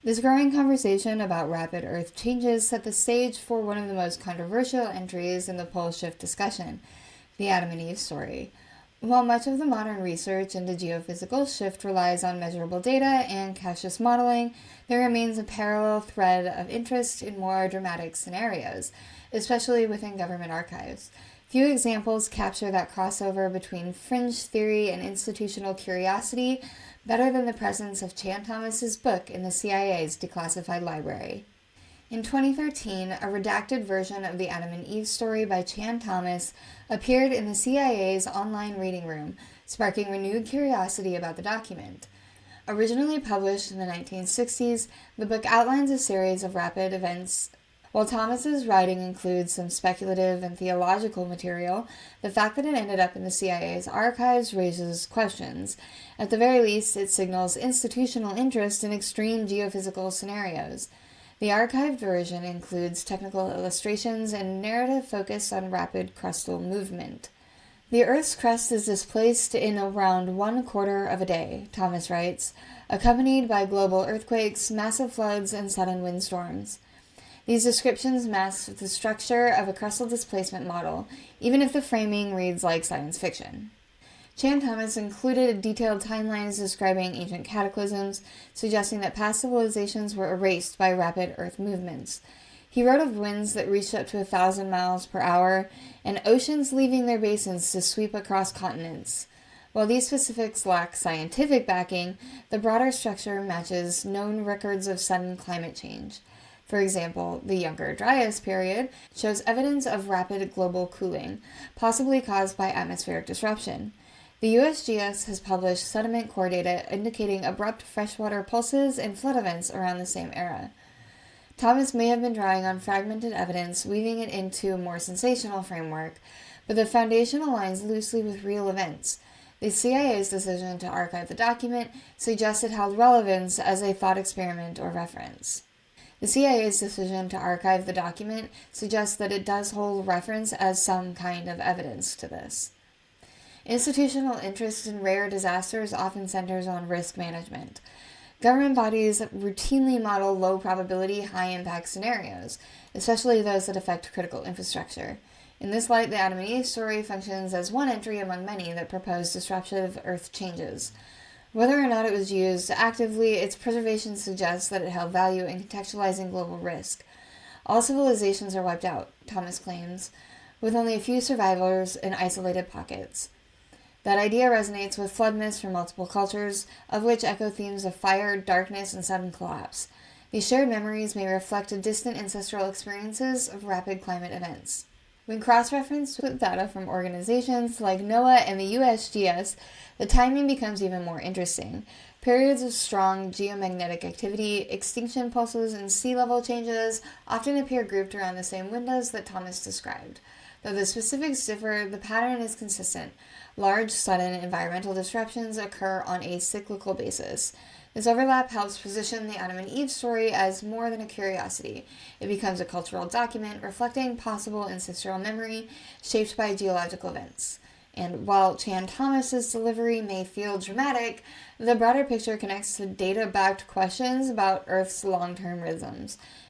This growing conversation about rapid Earth changes set the stage for one of the most controversial entries in the pole shift discussion, the Adam and Eve story. While much of the modern research into geophysical shift relies on measurable data and cautious modeling, there remains a parallel thread of interest in more dramatic scenarios, especially within government archives. Few examples capture that crossover between fringe theory and institutional curiosity better than the presence of Chan Thomas's book in the CIA's declassified library. In 2013, a redacted version of the Adam and Eve story by Chan Thomas appeared in the CIA's online reading room, sparking renewed curiosity about the document. Originally published in the 1960s, the book outlines a series of rapid events. While Thomas's writing includes some speculative and theological material, the fact that it ended up in the CIA's archives raises questions. At the very least, it signals institutional interest in extreme geophysical scenarios. The archived version includes technical illustrations and narrative focused on rapid crustal movement. The Earth's crust is displaced in around 1/4 of a day, Thomas writes, accompanied by global earthquakes, massive floods, and sudden windstorms. These descriptions mask the structure of a crustal displacement model, even if the framing reads like science fiction. Chan Thomas included detailed timelines describing ancient cataclysms, suggesting that past civilizations were erased by rapid Earth movements. He wrote of winds that reached up to 1,000 miles per hour, and oceans leaving their basins to sweep across continents. While these specifics lack scientific backing, the broader structure matches known records of sudden climate change. For example, the Younger Dryas period shows evidence of rapid global cooling, possibly caused by atmospheric disruption. The USGS has published sediment core data indicating abrupt freshwater pulses and flood events around the same era. Thomas may have been drawing on fragmented evidence, weaving it into a more sensational framework, but the foundation aligns loosely with real events. The CIA's decision to archive the document suggests it held relevance as a thought experiment or reference. The CIA's decision to archive the document suggests that it does hold reference as some kind of evidence to this. Institutional interest in rare disasters often centers on risk management. Government bodies routinely model low-probability, high-impact scenarios, especially those that affect critical infrastructure. In this light, the Adam and Eve story functions as one entry among many that propose disruptive Earth changes. Whether or not it was used actively, its preservation suggests that it held value in contextualizing global risk. All civilizations are wiped out, Thomas claims, with only a few survivors in isolated pockets. That idea resonates with flood myths from multiple cultures, of which echo themes of fire, darkness, and sudden collapse. These shared memories may reflect distant ancestral experiences of rapid climate events. When cross-referenced with data from organizations like NOAA and the USGS, the timing becomes even more interesting. Periods of strong geomagnetic activity, extinction pulses, and sea level changes often appear grouped around the same windows that Thomas described. Though the specifics differ, the pattern is consistent. Large, sudden environmental disruptions occur on a cyclical basis. This overlap helps position the Adam and Eve story as more than a curiosity. It becomes a cultural document reflecting possible ancestral memory shaped by geological events. And while Chan Thomas's delivery may feel dramatic, the broader picture connects to data-backed questions about Earth's long-term rhythms.